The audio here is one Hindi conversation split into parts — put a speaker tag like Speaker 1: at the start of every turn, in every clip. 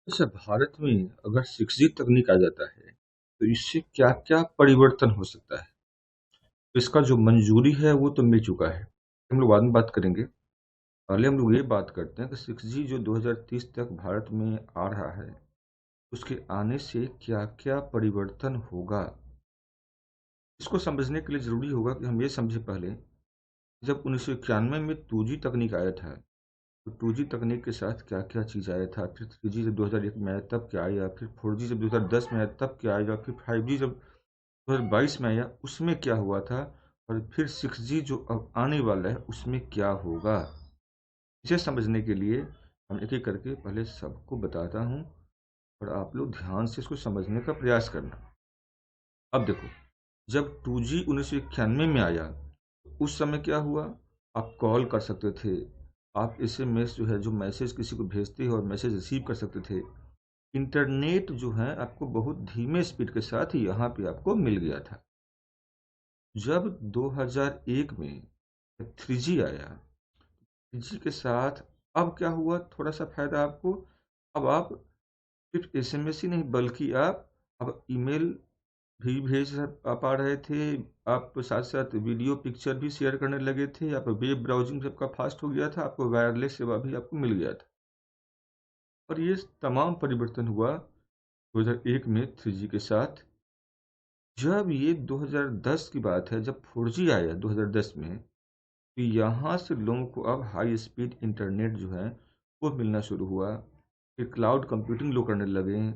Speaker 1: अच्छा, भारत में अगर 6G तकनीक आ जाता है, तो इससे क्या-क्या परिवर्तन हो सकता है? तो इसका जो मंजूरी है, वो तो मिल चुका है। हम लोग बाद में बात करेंगे। पहले हम लोग ये बात करते हैं कि 6G जो 2030 तक भारत में आ रहा है, उसके आने से क्या-क्या परिवर्तन होगा? इसको समझने के लिए ज़रूरी होगा कि हम ये समझें पहले, जब 1991 में 2G तकनीक आया था, तो 2G तकनीक के साथ क्या-क्या चीज़ आया था? फिर 3G जब 2001 में आया, तब क्या आया? फिर 4G जब 2010 में आया, तब क्या आएगा? फिर 5G जब 2022 में आया, उसमें क्या हुआ था? और फिर 6G जो अब आने वाला है, उसमें क्या होगा? इसे समझने के लिए हम एक-एक करके पहले सबको बताता हूँ और आप लोग ध्यान से इसको समझने का प्रयास करना। अब देखो, जब 2G 1991 में आया, तो उस समय क्या हुआ? आप कॉल कर सकते थे, आप एसएमएस जो है, जो मैसेज किसी को भेजते हो और मैसेज रिसीव कर सकते थे। इंटरनेट जो है, आपको बहुत धीमे स्पीड के साथ यहाँ पे आपको मिल गया था। जब 2001 में 3G आया, 3G के साथ अब क्या हुआ थोड़ा-सा फ़ायदा आपको, अब आप सिर्फ़ एसएमएस ही नहीं बल्कि आप अब ईमेल भी पा रहे थे, आप साथ-साथ वीडियो, पिक्चर भी शेयर करने लगे थे, आप वेब ब्राउज़िंग भी आपका फ़ास्ट हो गया था, आपको वायरलेस सेवा भी आपको मिल गया था। और ये तमाम परिवर्तन हुआ 2001 में 3G के साथ। जब ये 2010 की बात है, जब 4G आया 2010 में, तो यहाँ से लोगों को अब हाई स्पीड इंटरनेट जो है वो मिलना शुरू हुआ। फिर क्लाउड कंप्यूटिंग लोग करने लगे।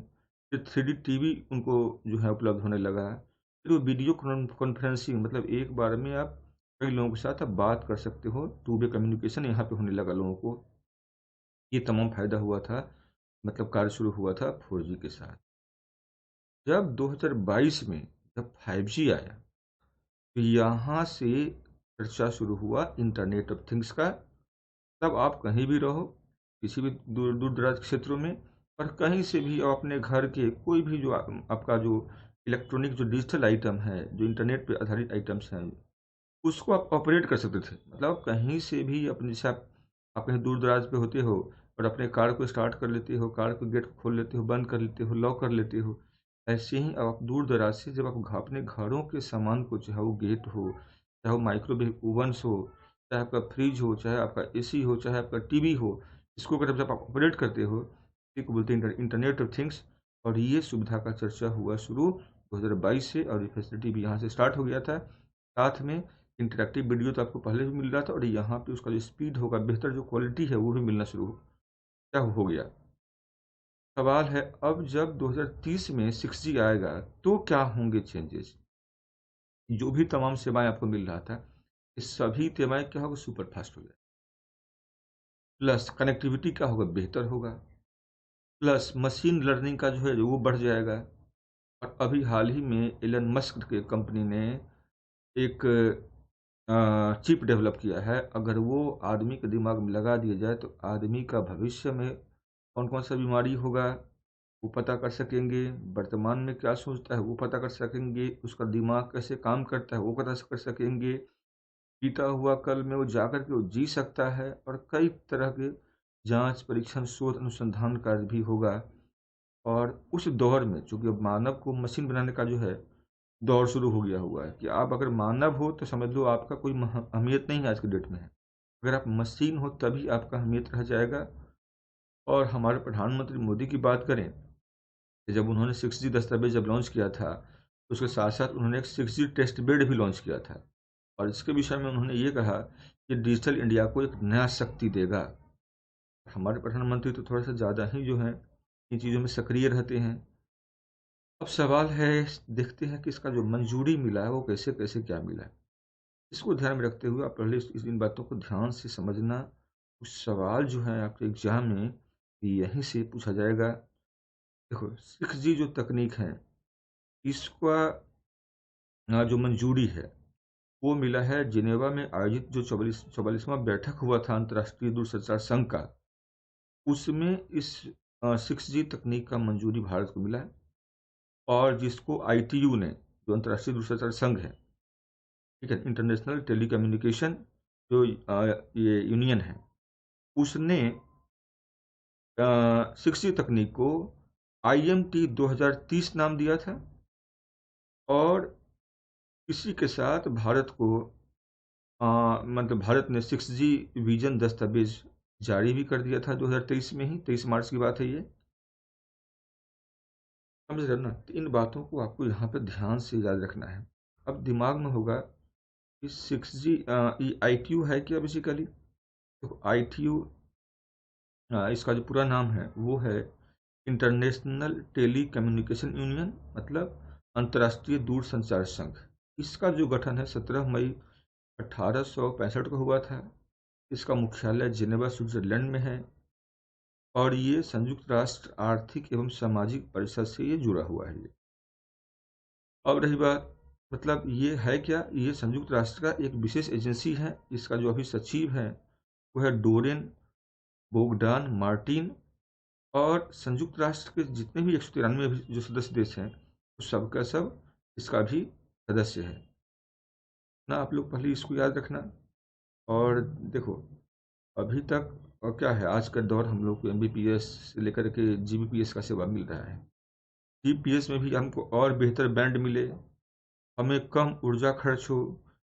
Speaker 1: फिर 3D टीवी उनको जो है उपलब्ध होने लगा। फिर वो वीडियो कॉन्फ्रेंसिंग मतलब एक बार में आप कई लोगों के साथ आप बात कर सकते हो। टू वे कम्युनिकेशन यहाँ पे होने लगा लोगों को। ये तमाम फ़ायदा हुआ था, मतलब कार्य शुरू हुआ था 4G के साथ। जब 2022 में जब 5G आया, तो यहाँ से चर्चा शुरू हुआ इंटरनेट ऑफ थिंग्स का। तब आप कहीं भी रहो, किसी भी दूर-दराज क्षेत्रों में और कहीं से भी आप अपने घर के कोई भी जो आपका जो इलेक्ट्रॉनिक जो डिजिटल आइटम है, जो इंटरनेट पे आधारित आइटम्स हैं, उसको आप ऑपरेट कर सकते थे। मतलब आप कहीं से भी अपने जैसे आप कहीं दूर-दराज पे होते हो और अपने कार को स्टार्ट कर लेते हो, कार के गेट को खोल लेते हो, बंद कर लेते हो, लॉक कर लेते हो। ऐसे ही आप दूर-दराज से जब आप अपने घरों के सामान को चाहे वो गेट हो, चाहे वो माइक्रोवेव ओवन्स हो, चाहे आपका फ्रिज हो, चाहे आपका एसी हो, चाहे आपका टीवी हो, इसको अगर जब आप ऑपरेट करते हो, इसी को बोलते हैं इंटरनेट ऑफ थिंग्स। और ये सुविधा का चर्चा हुआ शुरू 2022 से और ये फैसिलिटी भी यहाँ से स्टार्ट हो गया था। साथ में इंटरैक्टिव वीडियो तो आपको पहले भी मिल रहा था और यहाँ पे उसका जो स्पीड होगा, बेहतर जो क्वालिटी है, वो भी मिलना शुरू क्या हो गया। सवाल है अब जब 2030 में 6G आएगा, तो क्या होंगे चेंजेस? जो भी तमाम सेवाएँ आपको मिल रहा था, ये सभी सेवाएँ क्या होगा सुपर फ़ास्ट हो जाए। प्लस कनेक्टिविटी क्या होगा बेहतर होगा, प्लस मशीन लर्निंग का जो है वो बढ़ जाएगा। और अभी हाल ही में एलन मस्क के कंपनी ने एक चिप डेवलप किया है, अगर वो आदमी के दिमाग में लगा दिया जाए तो आदमी का भविष्य में कौन-कौन सा बीमारी होगा, वो पता कर सकेंगे, वर्तमान में क्या सोचता है वो पता कर सकेंगे, उसका दिमाग कैसे काम करता है वो पता कर सकेंगे, बीता हुआ कल में वो जाकर के वो जी सकता है और कई तरह के जाँच, परीक्षण, शोध, अनुसंधान कार्य भी होगा। और उस दौर में चूँकि अब मानव को मशीन बनाने का जो है दौर शुरू हो गया हुआ है कि आप अगर मानव हो तो समझ लो आपका कोई अहमियत नहीं है आज के डेट में है। अगर आप मशीन हो तभी आपका अहमियत रह जाएगा। और हमारे प्रधानमंत्री मोदी की बात करें, कि जब उन्होंने 6G दस्तावेज़ जब लॉन्च किया था, तो उसके साथ-साथ उन्होंने एक 6G टेस्ट बेड भी लॉन्च किया था। और इसके विषय में उन्होंने ये कहा कि डिजिटल इंडिया को एक नया शक्ति देगा। हमारे प्रधानमंत्री तो थोड़ा-सा ज़्यादा ही जो है, इन चीज़ों में सक्रिय रहते हैं। अब सवाल है, देखते हैं कि इसका जो मंजूरी मिला है वो कैसे-कैसे क्या मिला है। इसको ध्यान में रखते हुए आप पहले इन बातों को ध्यान से समझना। कुछ सवाल जो है आपके एग्ज़ाम में यहीं से पूछा जाएगा। देखो 6G जो तकनीक है, इसका जो मंजूरी है वो मिला है जिनेवा में आयोजित जो 44वां बैठक हुआ था अंतर्राष्ट्रीय दूरसंचार संघ का, उसमें इस 6G तकनीक का मंजूरी भारत को मिला है। और जिसको आईटीयू ने, जो अंतर्राष्ट्रीय दूरसंचार संघ है, ठीक है, इंटरनेशनल टेलीकम्युनिकेशन जो ये यूनियन है, उसने 6G तकनीक को IMT 2030 नाम दिया था और इसी के साथ भारत को मतलब भारत ने 6G विजन दस्तावेज जारी भी कर दिया था 2023 में ही, 23 मार्च की बात है ये। समझ रहे हो ना? तो इन बातों को आपको यहाँ पे ध्यान से याद रखना है। अब दिमाग में होगा कि 6G ITU है क्या बेसिकली? तो ITU इसका जो पूरा नाम है वो है इंटरनेशनल टेली कम्युनिकेशन यूनियन, मतलब अंतर्राष्ट्रीय दूरसंचार संघ। इसका जो गठन है 17 मई 1865 को हुआ था। इसका मुख्यालय जिनेवा स्विट्जरलैंड में है और ये संयुक्त राष्ट्र आर्थिक एवं सामाजिक परिषद से ये जुड़ा हुआ है ये। अब रही बात, मतलब ये है क्या? ये संयुक्त राष्ट्र का एक विशेष एजेंसी है। इसका जो अभी सचिव है वो है डोरेन बोगडान मार्टिन। और संयुक्त राष्ट्र के जितने भी 193 जो सदस्य देश हैं वो सबका सब इसका भी सदस्य है ना। आप लोग पहले इसको याद रखना। और देखो, अभी तक और क्या है, आज का दौर हम लोग को MBPS से लेकर के GBPS का सेवा मिल रहा है। GPS में भी हमको और बेहतर बैंड मिले, हमें कम ऊर्जा खर्च हो,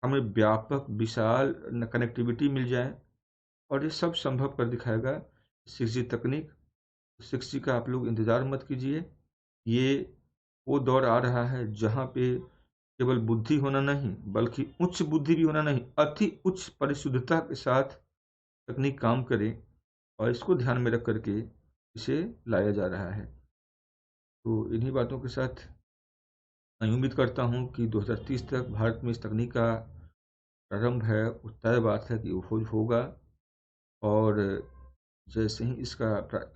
Speaker 1: हमें व्यापक विशाल कनेक्टिविटी मिल जाए, और ये सब संभव कर दिखाएगा 6G तकनीक। 6G का आप लोग इंतज़ार मत कीजिए। ये वो दौर आ रहा है जहाँ पे केवल बुद्धि होना नहीं बल्कि उच्च बुद्धि भी होना नहीं, अति उच्च परिशुद्धता के साथ तकनीक काम करे, और इसको ध्यान में रख करके इसे लाया जा रहा है। तो इन्हीं बातों के साथ मैं उम्मीद करता हूँ कि 2030 तक भारत में इस तकनीक का प्रारंभ है, वो तय बात है कि वो होगा। और जैसे ही इसका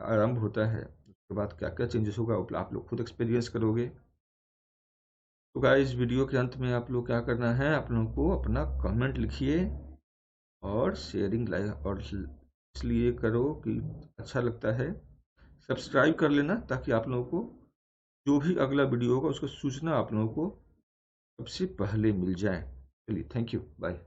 Speaker 1: आरंभ होता है उसके बाद क्या क्या चेंजेस होगा वो आप लोग खुद एक्सपीरियंस करोगे। तो गाइस, वीडियो के अंत में आप लोग क्या करना है, आप लोगों को अपना कमेंट लिखिए और शेयरिंग लाइक और इसलिए करो कि अच्छा लगता है। सब्सक्राइब कर लेना ताकि आप लोगों को जो भी अगला वीडियो होगा उसका सूचना आप लोगों को सबसे पहले मिल जाए। चलिए, थैंक यू, बाय।